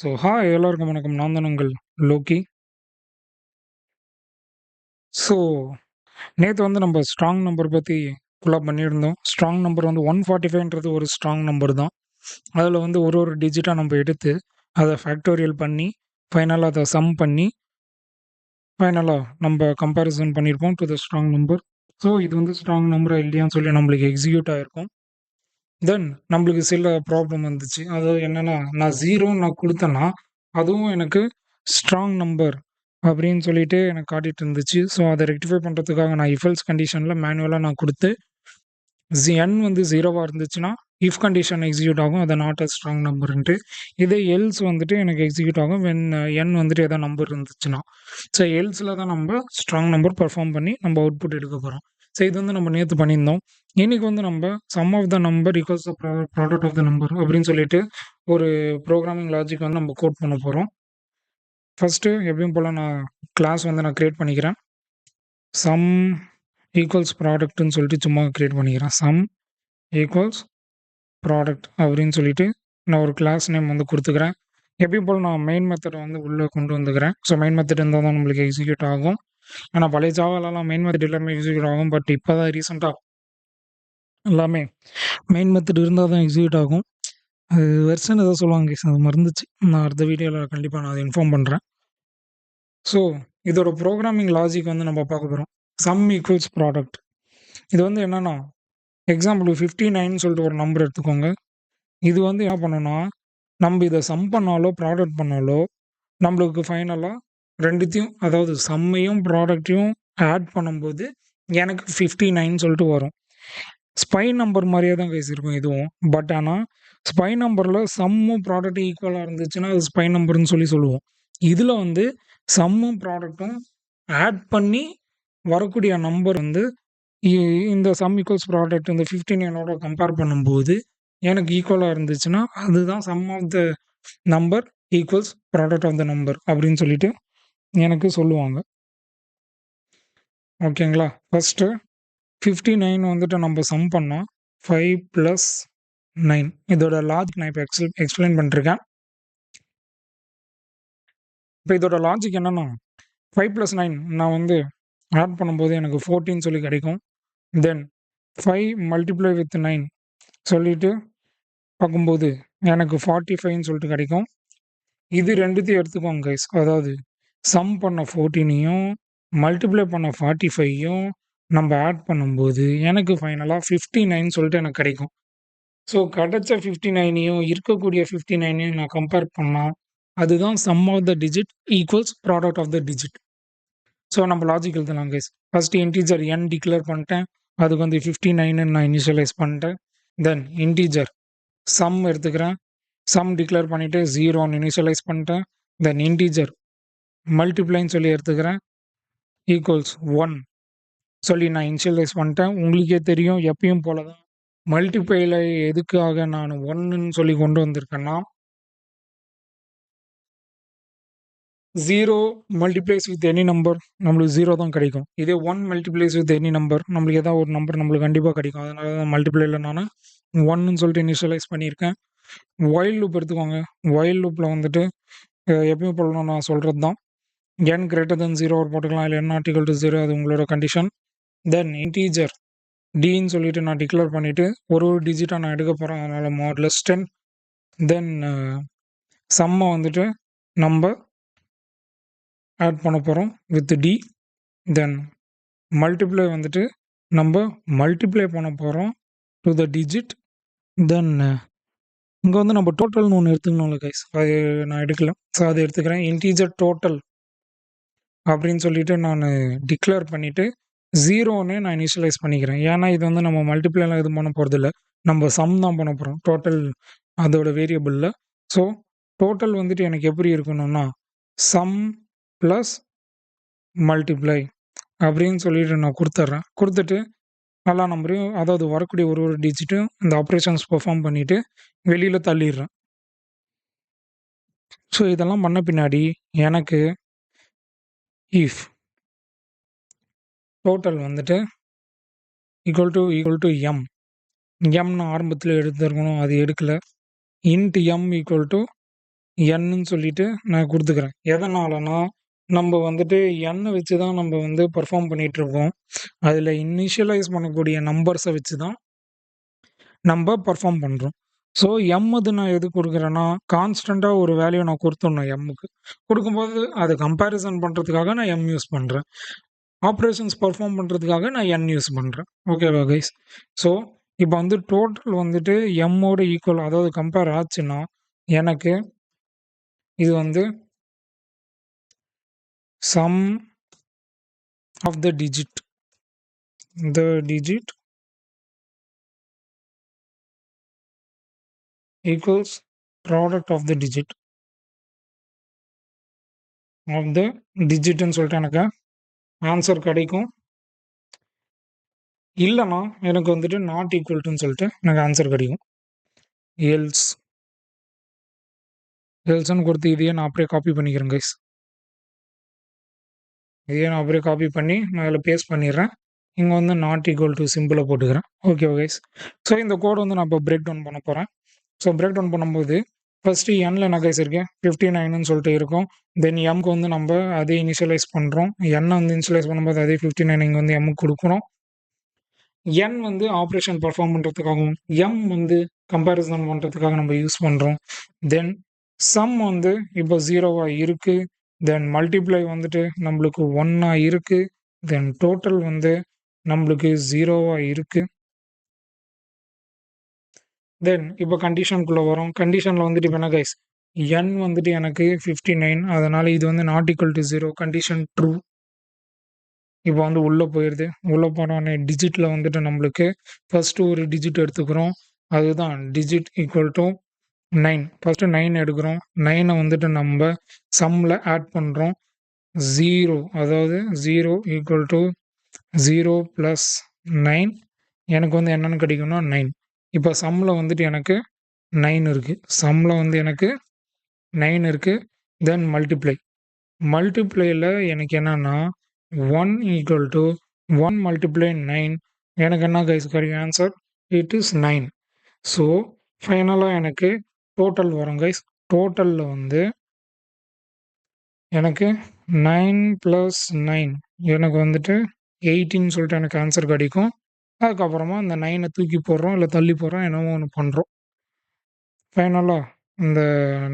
Hi எல்லாருக்கும் வணக்கம். நான் தான் உங்கள் லோக்கி. ஸோ நேத்து வந்து நம்ம ஸ்ட்ராங் நம்பர் பத்தி ஃபுல்லா பண்ணியிருந்தோம். ஸ்ட்ராங் நம்பர் வந்து 145ன்றது ஒரு ஸ்ட்ராங் நம்பர் தான். அதில வந்து ஒரு ஒரு டிஜிட்டா நம்ம எடுத்து, அத ஃபேக்டோரியல் பண்ணி, ஃபைனலா அத சம் பண்ணி, ஃபைனலா நம்ம கம்பேரிசன் பண்ணியிருப்போம் to the strong number. So இது வந்து ஸ்ட்ராங் நம்பரா இல்லையான்னு சொல்லி நம்மளுக்கு எக்ஸிக்யூட் ஆயிருக்கும். தென் நம்மளுக்கு சில ப்ராப்ளம் வந்துச்சு. அதாவது என்னன்னா, நான் 0ன்னு நான் குடுத்தேன்னா, அதுவும் எனக்கு ஸ்ட்ராங் நம்பர் அப்படின்னு சொல்லிட்டு எனக்கு காட்டிட்டு இருந்துச்சு. ஸோ, அத ரெக்டிஃபை பண்றதுக்காக நான் இஃப் எல்ஸ் கண்டிஷன்ல மேனுவலா நான் குடுத்து, n வந்து 0வா இருந்துச்சுன்னா, இஃப் கண்டிஷன் எக்ஸிக்யூட் ஆகும். அது நாட் அ ஸ்ட்ராங் நம்பர்ன்ட்டு. இதே எல்ஸ் வந்துட்டு எனக்கு எக்ஸிக்யூட் ஆகும் வென் n வந்துட்டு ஏதோ நம்பர் இருந்துச்சுன்னா. ஸோ, எல்ஸ்ல தான் நம்ம ஸ்ட்ராங் நம்பர் பெர்ஃபார்ம் பண்ணி நம்ம அவுட்புட் எடுக்க போறோம். ஸோ, இது வந்து நம்ம நேத்து பண்ணியிருந்தோம். இன்னைக்கு வந்து நம்ம sum of the number equals the product of the number அப்படின்னு சொல்லிட்டு ஒரு ப்ரோகிராமிங் லாஜிக் வந்து நம்ம கோட் பண்ண போறோம். ஃபர்ஸ்ட்டு எப்பயும் போல நான் கிளாஸ் வந்து நான் கிரியேட் பண்ணிக்கிறேன். சம் ஈக்குவல்ஸ் ப்ராடக்ட்ன்னு சொல்லிட்டு சும்மா கிரியேட் பண்ணிக்கிறேன். சம் ஈக்குவல்ஸ் ப்ராடக்ட் அப்படின்னு சொல்லிட்டு நான் ஒரு கிளாஸ் நேம் வந்து குடுத்துக்கிறேன். எப்பயும் போல நான் மெயின் மெத்தட வந்து உள்ள கொண்டு வந்துக்கிறேன். ஸோ மெயின் மெத்தட் இருந்தா தான் நம்மளுக்கு எக்ஸிக்யூட் ஆகும். ஆனா பழைய ஜாவாலலாம் மெயின் மெத்தட் எல்லாமே எக்ஸிக்யூட் ஆகும். பட் இப்ப தான் ரீசென்ட்டா எல்லாமே மெயின் மெத்தட் இருந்தா தான் எக்ஸிக்யூட் ஆகும். அது வெர்ஷன் ஏதோ சொல்லுவாங்க கைஸ். அது மறந்துச்சு. நான் அடுத்த வீடியோல கண்டிப்பா நான் அத இன்ஃபார்ம் பண்றேன். ஸோ இதோட ப்ரோகிராமிங் லாஜிக் வந்து நம்ம பார்க்க போறோம். Sum equals product. இது வந்து என்னன்னா, எக்ஸாம்பிள் 59 சொல்லிட்டு ஒரு நம்பர் எடுத்துக்கோங்க. இது வந்து என்ன பண்ணும்னா, நம்ம இத சம் பண்ணாலோ, ப்ராடக்ட் பண்ணாலோ, நம்மளுக்கு ஃபைனலா 2த்தையும் அதாவது சம்மையும், ப்ராடக்ட்டையும் ஆட் பண்ணும்போது எனக்கு 59 சொல்லிட்டு வரும். ஸ்பை நம்பர் மாரியே தான் கைஸ் இருக்கும் இதுவும். பட் ஆனா, ஸ்பை நம்பர்ல சம்மும், ப்ராடக்ட்டும் ஈக்குவலா இருந்துச்சுன்னா, அது ஸ்பை நம்பர்ன்னு சொல்லுவோம். இதுல வந்து சம்மும், ப்ராடக்ட்டும் ஆட் பண்ணி வரக்கூடிய நம்பர் வந்து இ இந்த சம் ஈக்குவல்ஸ் ப்ராடக்ட் இந்த 59ஓட கம்பேர் பண்ணும்போது, எனக்கு ஈக்குவலா இருந்துச்சுன்னா, அதுதான் sum of the number equals product of the number அப்படின்னு சொல்லிட்டு எனக்கு சொல்லுவாங்க. ஓகேங்களா? ஃபர்ஸ்ட்டு 59 வந்துட்டு நம்ம சம் பண்ணா 5 + 9 இதோட லாஜிக் நான் இப்ப எக்ஸ்பிளைன் பண்ணிருக்கேன். இப்ப இதோட லாஜிக் என்னன்னா, 5 + 9 நான் வந்து ஆட் பண்ணும்போது எனக்கு 14 சொல்லி கிடைக்கும். தென் 5 மல்டிப்ளை வித் 9 சொல்லிட்டு பார்க்கும்போது எனக்கு 45ன்னு சொல்லிட்டு கிடைக்கும். இது 2த்தையும் எடுத்துக்கோங்க கைஸ். அதாவது சம் பண்ண 14யும், மல்டிப்ளை பண்ண 45யும் நம்ம ஆட் பண்ணும்போது எனக்கு ஃபைனலா 59 சொல்லிட்டு எனக்கு கிடைக்கும். ஸோ கிடைச்ச 59யும் இருக்கக்கூடிய 59யும் நான் கம்பேர் பண்ணா, அதுதான் sum of the digit equals product of the digit. So நம்ம லாஜிக் எழுதலாம் guys. First integer n declare பண்ணிட்டேன். அதுக்கு வந்து 59ன்னு நான் இனிஷியலைஸ் பண்ணிட்டேன். தென் இன்டிஜர் சம் எடுத்துக்கிறேன். சம் டிக்ளேர் பண்ணிட்டு 0ன்னு இனிஷியலைஸ் பண்ணிட்டேன். தென் இன்டிஜர் மல்டிப்ளைன்னு சொல்லி எடுத்துக்கிறேன். ஈக்குவல்ஸ் 1 சொல்லி நான் இனிஷியலைஸ் பண்ணிட்டேன். உங்களுக்கே தெரியும் எப்பயும் போல தான் மல்டிப்ளைல எதுக்காக நான் 1ன்னு சொல்லி கொண்டு வந்திருக்கேன்னா, 0 மல்டிப்ளைஸ் வித் எனி நம்பர் நம்மளுக்கு 0 தான் கிடைக்கும். இதே 1 மல்டிப்ளைஸ் வித் எனி நம்பர் நம்மளுக்கு ஏதாவது ஒரு நம்பர் நம்மளுக்கு கண்டிப்பா கிடைக்கும். அதனால தான் மல்டிப்ளைல நானு 1ன்னு சொல்லிட்டு இனிஷியலைஸ் பண்ணியிருக்கேன். வொயில் லூப் எடுத்துக்கோங்க. வொயில் லூப்ல வந்துட்டு எப்பயும் போல நான் சொல்றது தான். n கிரேட்டர் தென் 0 போட்டுக்கலாம். இல்ல n நாட் ஈக்குவல் டூ 0 அது உங்களோட கண்டிஷன். தென் இன்டிஜர் dன்னு சொல்லிட்டு நான் டிக்ளேர் பண்ணிட்டு ஒரு டிஜிட்டா நான் எடுக்க போறேன். அதனால மாடுலஸ் 10 தென் சம்ம வந்துட்டு நம்ம ஆட் பண்ண போறோம் வித் d. தென் மல்டிப்ளை வந்துட்டு நம்ம மல்டிப்ளை பண்ண போறோம் டு த டிஜிட். தென் இங்க வந்து நம்ம டோட்டல்னு ஒண்ணு எடுத்துக்கணும்ல கைஸ். அது நான் எடுக்கல. ஸோ அத எடுத்துக்கிறேன். இன்டிஜர் டோட்டல் அப்படின்னு சொல்லிட்டு நானு டிக்ளேர் பண்ணிட்டு 0ன்னு நான் இனிஷியலைஸ் பண்ணிக்கிறேன். ஏன்னா இது வந்து நம்ம மல்டிப்ளைலாம் எதுவும் பண்ண போறதில்ல. நம்ம சம் தான் பண்ண போறோம். டோட்டல் அதோட வேரியபிள்ல. ஸோ டோட்டல் வந்துட்டு எனக்கு எப்படி இருக்கணும்னா, சம் பிளஸ் மல்டிப்ளை அப்படின்னு சொல்லிட்டு நான் குடுத்துர்றேன். குடுத்துட்டு எல்லா நம்பரையும் அதாவது வரக்கூடிய ஒரு ஒரு டிஜிட்டும் இந்த ஆப்பரேஷன்ஸ் பெர்ஃபார்ம் பண்ணிட்டு வெளியில தள்ளிர்றேன். ஸோ இதெல்லாம் பண்ண பின்னாடி எனக்கு இஃப் டோட்டல் வந்துட்டு ஈக்குவல் டூ m. m நான் ஆரம்பத்தில எடுத்திருக்கணும். அது எடுக்கல. இன்ட் m ஈக்குவல் டூ என்னு சொல்லிட்டு நான் குடுத்துக்கிறேன். எதனாலனா, நம்ப வந்துட்டு எண்ண வச்சு தான் நம்ப வந்து பெர்ஃபார்ம் பண்ணிட்டுருக்கோம். அதில இனிஷியலைஸ் பண்ணக்கூடிய நம்பர்ஸ வச்சு தான் நம்ப பெர்ஃபார்ம் பண்றோம். ஸோ, அது நான் எதுக்கு குடுக்குறேன்னா, கான்ஸ்டன்ட்டா ஒரு வேல்யூ நான் குடுத்துடணும் எம்முக்கு. குடுக்கும்போது அத கம்பேரிசன் பண்றதுக்காக நான் யூஸ் பண்றேன். ஆப்பரேஷன்ஸ் பெர்ஃபார்ம் பண்றதுக்காக நான் யூஸ் பண்றேன். ஓகேவா கைஸ்? ஸோ, இப்ப வந்து டோட்டல் வந்துட்டு ஓட ஈக்குவல் அதாவது கம்பேர் ஆச்சுன்னா, எனக்கு இது வந்து sum of the digit. The digit equals product of the digit of the digitன்னு சொல்லிட்டு எனக்கு ஆன்சர் கிடைக்கும். இல்லன்னா, எனக்கு வந்துட்டு நாட் ஈக்குவல் டூன்னு சொல்லிட்டு எனக்கு ஆன்சர் கிடைக்கும். எல்ஸ் எல்ஸ்ன்னு குடுத்து இதையே நான் அப்படியே காப்பி பண்ணிக்கிறேன் கைஸ். இதையே நான் அப்படியே காப்பி பண்ணி நான் அதில பேஸ்ட் பண்ணிடுறேன். இங்க வந்து நாட் ஈக்குவல் டூ சிம்பிள போட்டுக்கிறேன். ஓகேவா கைஸ்? ஸோ, இந்த கோட் வந்து நான் இப்போ பிரேக் டவுன் பண்ண போறேன். ஸோ, பிரேக் டவுன் பண்ணும்போது ஃபர்ஸ்ட்டு என்ல என்ன கைஸ் இருக்கு? 59ன்னு சொல்லிட்டு இருக்கும். தென் எம்க்கு வந்து நம்ப அதே இனிஷியலைஸ் பண்றோம். வந்து இனிஷியலைஸ் பண்ணும்போது அதே 59 இங்க வந்து எம்முக்கு குடுக்குறோம். என் வந்து ஆப்பரேஷன் பெர்ஃபார்ம் பண்றதுக்காகவும், வந்து கம்பேரிசன் பண்றதுக்காக நம்ம யூஸ் பண்றோம். தென் சம் வந்து இப்போ 0வா இருக்கு. தென் மல்டிப்ளை வந்துட்டு நம்மளுக்கு 1ஆ இருக்கு. தென் டோட்டல் வந்து நம்மளுக்கு 0வா இருக்கு. தென் இப்போ கண்டிஷனுக்குள்ள வரோம். கண்டிஷன்ல வந்துட்டு இப்ப என்ன கைஸ்? வந்துட்டு எனக்கு 59 அதனால இது வந்து not equal to 0 condition true. இப்போ வந்து உள்ள போயிருது. உள்ள போனோனே டிஜிட்ல வந்துட்டு நம்மளுக்கு ஃபர்ஸ்ட்டு ஒரு டிஜிட் எடுத்துக்கிறோம். அதுதான் டிஜிட் ஈக்குவல் டூ 9. ஃபர்ஸ்ட்டு 9 எடுக்கிறோம். 9 வந்துட்டு நம்ப சம்ல ஆட் பண்றோம். 0 அதாவது 0 ஈக்குவல் டூ 0 + 9 எனக்கு வந்து என்னன்னு கிடைக்கும்னா 9. இப்போ சம்ல வந்துட்டு எனக்கு 9 இருக்கு. சம்ல வந்து எனக்கு 9 இருக்கு. தென் மல்டிப்ளை. மல்டிப்ளைல எனக்கு என்னன்னா 1 ஈக்குவல் டூ 1 மல்டிப்ளை 9 எனக்கு என்ன கைஸ் கிடைக்கும் ஆன்சர்? It is 9. ஸோ, ஃபைனலா எனக்கு டோட்டல் வரும் கைஸ். டோட்டல்ல வந்து எனக்கு 9 + 9 எனக்கு வந்துட்டு 18 சொல்லிட்டு எனக்கு ஆன்சர் கிடைக்கும். அதுக்கப்புறமா இந்த 9 தூக்கி போடுறோம், இல்ல தள்ளி போடுறோம், என்னமோ ஒண்ணு பண்றோம். ஃபைனலா இந்த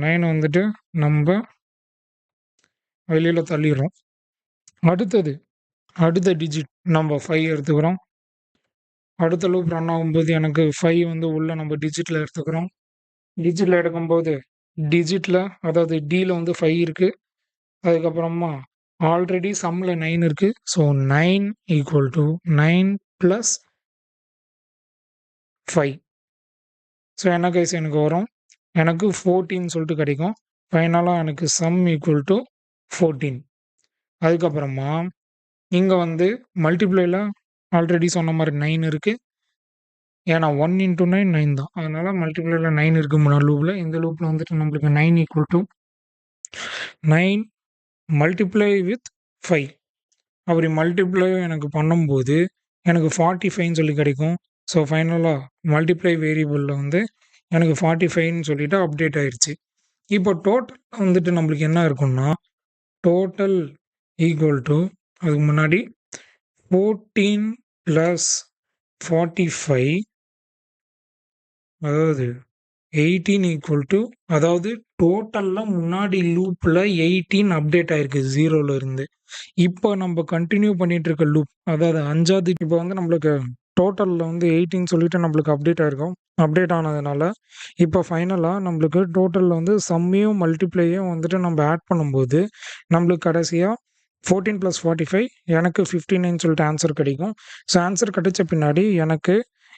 9 வந்துட்டு நம்ப வெளியில தள்ளிர்றோம். அடுத்த டிஜிட் நம்ம 5 எடுத்துக்கிறோம். அடுத்த லூப் ரன் ஆகும்போது எனக்கு 5 வந்து உள்ள நம்ம டிஜிட்ல எடுத்துக்கிறோம். டிஜிட்ல எடுக்கும்போது டிஜிட்ல அதாவது டில வந்து 5 இருக்கு. அதுக்கப்புறமா ஆல்ரெடி சம்ல 9 இருக்கு. So 9 equal to 9 + 5. ஸோ என்ன கைஸ் எனக்கு வரும்? எனக்கு 14 சொல்லிட்டு கிடைக்கும். ஃபைனலா எனக்கு சம் ஈக்குவல் டூ 14. அதுக்கப்புறமா இங்க வந்து மல்டிப்ளைல ஆல்ரெடி சொன்ன மாரி 9 இருக்கு. ஏன்னா 1 × 9 9 தான். அதனால மல்டிப்ளைல 9 இருக்கு முன்னாடி லூப்ல. இந்த லூப்ல வந்துட்டு நம்மளுக்கு 9 ஈக்குவல் டூ 9 மல்டிப்ளை வித் 5. அப்படி மல்டிப்ளை எனக்கு பண்ணும்போது எனக்கு 45ன்னு சொல்லி கிடைக்கும். ஸோ ஃபைனலா மல்டிப்ளை வேரியபிள்ல வந்து எனக்கு 45ன்னு சொல்லிட்டு அப்டேட் ஆயிருச்சு. இப்போ டோட்டல் வந்துட்டு நம்மளுக்கு என்ன இருக்கும்னா, டோட்டல் ஈக்குவல் டூ அதுக்கு முன்னாடி 14 + 45 அதாவது 18 ஈக்குவல் டூ அதாவது டோட்டல்ல முன்னாடி லூப்ல 18 அப்டேட் ஆயிருக்கு 0ல இருந்து. இப்போ நம்ம கன்டின்யூ பண்ணிட்டு இருக்க லூப் அதாவது 5வது இப்போ வந்து நம்மளுக்கு டோட்டல்ல வந்து 18 சொல்லிட்டு நம்மளுக்கு அப்டேட் ஆயிருக்கும். அப்டேட் ஆனதுனால இப்போ ஃபைனலா நம்மளுக்கு டோட்டல்ல வந்து சம்மையும் மல்டிப்ளையும் வந்துட்டு நம்ம ஆட் பண்ணும்போது நம்மளுக்கு கடைசியா 14 + 45 எனக்கு 59 சொல்லிட்டு ஆன்சர் கிடைக்கும். ஸோ ஆன்சர் கிடைச்ச பின்னாடி எனக்கு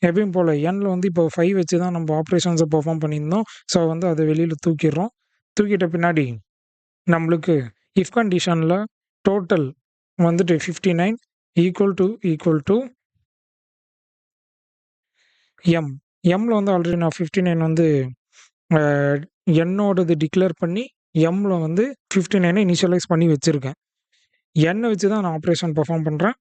எப்பயும் போல எண்ல வந்து இப்போ 5 வச்சு தான் நம்ம ஆப்பரேஷன்ஸ பெர்ஃபார்ம் பண்ணியிருந்தோம். ஸோ வந்து அத வெளியில தூக்கிர்றோம். தூக்கிட்ட பின்னாடி நம்மளுக்கு இஃப் கண்டிஷன்ல டோட்டல் வந்துட்டு 59 ஈக்குவல் டூ எம். எம்ல வந்து ஆல்ரெடி நான் 59 வந்து அ என்னோடது டிக்ளேர் பண்ணி எம்ல வந்து 59 இனிஷியலைஸ் பண்ணி வச்சிருக்கேன். வச்சு தான் நான் ஆப்பரேஷன் பெர்ஃபார்ம் பண்றேன்.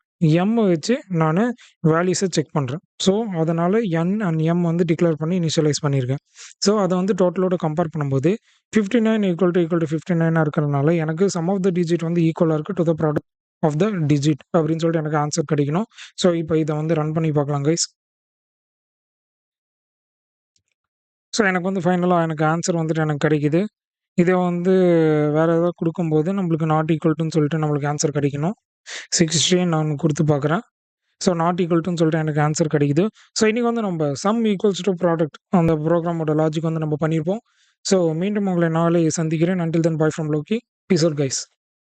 வச்சு நானு வேல்யூஸ செக் பண்றேன். ஸோ, அதனால என் அண்ட் எம் வந்து டிக்ளேர் பண்ணி இனிஷியலைஸ் பண்ணியிருக்கேன். ஸோ, அத வந்து டோட்டலோட கம்பேர் பண்ணும்போது 59 = 59 இருக்கிறதுனால எனக்கு சம் ஆஃப் த டிஜிட் வந்து ஈக்குவலா இருக்கு to the product of the digit அப்படின்னு சொல்லிட்டு எனக்கு ஆன்சர் கிடைக்கணும். ஸோ, இப்ப இத வந்து ரன் பண்ணி பார்க்கலாம் கைஸ். ஸோ, எனக்கு வந்து ஃபைனலா எனக்கு ஆன்சர் வந்துட்டு எனக்கு கிடைக்குது. இதே வந்து வேற ஏதாவது குடுக்கும்போது நம்மளுக்கு நாட் ஈக்குவல் டூன்னு சொல்லிட்டு நம்மளுக்கு ஆன்சர் கிடைக்கணும். 16 நான் குடுத்து பார்க்குறேன். ஸோ, நாட் ஈக்குவல் டூன்னு சொல்லிட்டு எனக்கு ஆன்சர் கிடைக்குது. ஸோ, இன்னைக்கு வந்து நம்ம சம் ஈக்குவல்ஸ் டூ ப்ராடக்ட் அந்த ப்ரோகிராமோட லாஜிக் வந்து நம்ம பண்ணியிருப்போம். ஸோ, மீண்டும் உங்களை நாளை சந்திக்கிறேன். Until then bye from Loki. Peace out guys.